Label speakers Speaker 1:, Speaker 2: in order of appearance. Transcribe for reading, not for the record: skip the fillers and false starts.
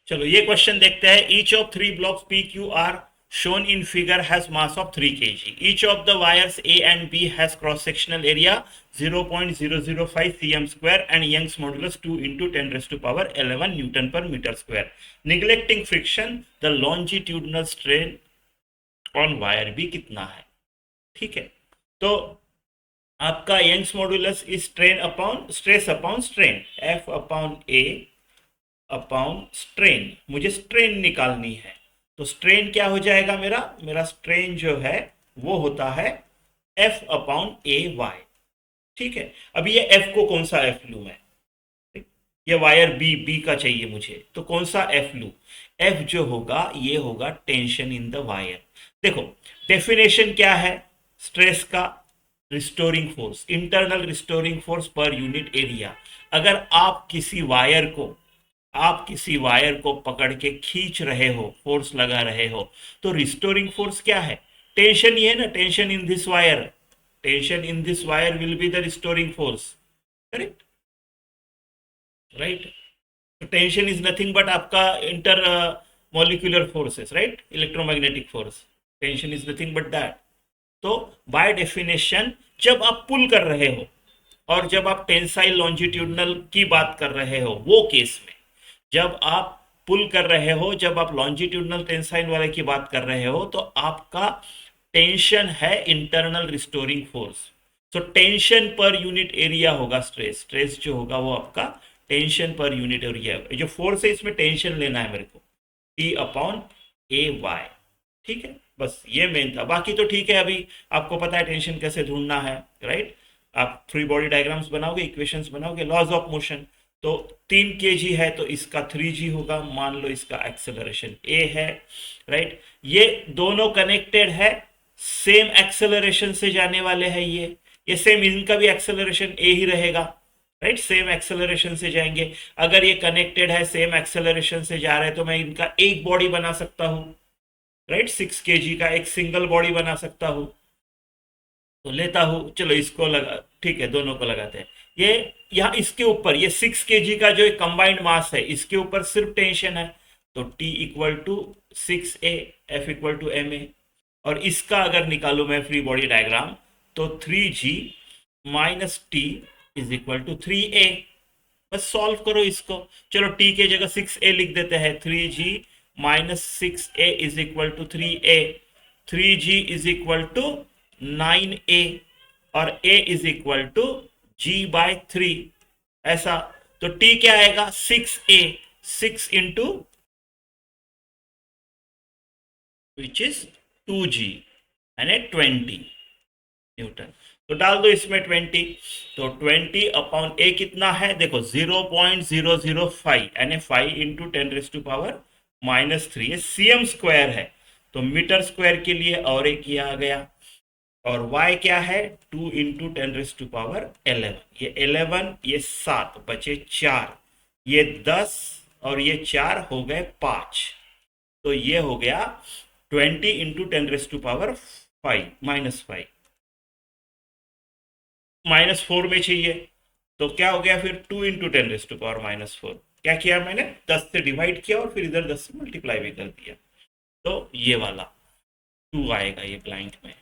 Speaker 1: चलो ये क्वेश्चन देखते हैं। Each of three blocks P Q R shown in figure has mass of 3 kg. Each of the wires A and B has cross sectional area 0.005 cm square and Young's modulus 2 into 10 raised to power 11 Newton per meter square. Neglecting friction, the longitudinal strain on wire B कितना है? ठीक है, तो आपका Young's modulus is strain upon stress upon strain, F upon A upon strain. मुझे strain निकालनी है, तो स्ट्रेन क्या हो जाएगा? मेरा मेरा स्ट्रेन जो है वो होता है F अपॉन ए वाई। ठीक है, अब ये F को कौन सा F लूँ मैं? ये वायर बी का चाहिए मुझे, तो कौन सा F लूँ? F जो होगा ये होगा टेंशन इन द वायर। देखो डेफिनेशन क्या है स्ट्रेस का? Restoring force, internal restoring force per unit area. अगर आप किसी वायर को पकड़ के खींच रहे हो, फोर्स लगा रहे हो, तो रिस्टोरिंग फोर्स क्या है? टेंशन ही है ना, tension in this wire. Tension in this wire will be the restoring force, correct? Right, तो टेंशन इज नथिंग बट आपका inter molecular forces, right? Electromagnetic force, tension is nothing but that. तो by definition जब आप पुल कर रहे हो और जब आप टेंसाइल लॉन्जिट्यूडनल की बात कर रहे हो, वो केस में जब आप पुल कर रहे हो, जब आप लॉन्जिट्यूडनल टेंसाइल वाले की बात कर रहे हो, तो आपका टेंशन है इंटरनल रिस्टोरिंग फोर्स। तो टेंशन पर यूनिट एरिया होगा स्ट्रेस। स्ट्रेस जो होगा वो आपका टेंशन पर यूनिट एरिया। जो फोर्स है इसमें टेंशन लेना है मेरे को, टी अपॉन ए वाई। ठीक है, बस ये मेन था, बाकी तो ठीक है। अभी आपको पता है टेंशन कैसे ढूंढना है, राइट? आप फ्री बॉडी डायग्राम्स बनाओगे, इक्वेशंस बनाओगे, लॉज ऑफ मोशन। तो 3 kg है तो इसका 3g होगा, मान लो इसका एक्सेलरेशन a है, राइट? ये दोनों कनेक्टेड है, सेम एक्सेलरेशन से जाने वाले हैं। ये सेम, इनका भी एक्सेलरेशन a ही रहेगा, राइट? सेम एक्सेलरेशन से जाएंगे। अगर ये कनेक्टेड है, सेम एक्सेलरेशन से जा रहे हैं, तो मैं इनका एक बॉडी बना सकता हूँ, राइट? 6 kg का एक सिंगल बॉडी बना सकता हूँ। तो लेता हूँ, चलो इसको लगा, ठीक है, दोनों को लगाते हैं। ये यहाँ इसके ऊपर ये 6 kg का जो कंबाइंड मास है, इसके ऊपर सिर्फ टेंशन है, तो T equal to 6a, F equal to ma। और इसका अगर निकालू मैं फ्री बॉडी डायग्राम, तो 3g minus T is equal to 3a। बस सॉल्व करो इसको। चलो t के जगह 6a लिख देते हैं, 3g minus 6a is equal to 3a। 3g is equal to 9a और a is equal to g/3, ऐसा। तो t क्या आएगा? 6a, 6 into which is 2g यानी 20 न्यूटन। तो डाल दो इसमें 20, तो 20 अपॉन ए कितना है? देखो 0.005 यानी 5 इंटू 10 रेज टू पावर -3। ये cm स्क्वायर है, तो मीटर स्क्वायर के लिए और एक ये आ गया। और y क्या है? 2 इंटू 10 रेज टू पावर 11। ये 11, ये 7 बचे 4, ये 10 और ये 4 हो गए 5। तो ये हो गया 20 इंटू 10 रेज टू पावर 5 -5। -4 में चाहिए, तो क्या हो गया फिर? 2 इंटू 10 रेज टू पावर -4। क्या किया मैंने? 10 से डिवाइड किया और फिर इधर 10 से मल्टीप्लाई भी कर दिया। तो ये वाला 2 आएगा ये ब्लैंक में।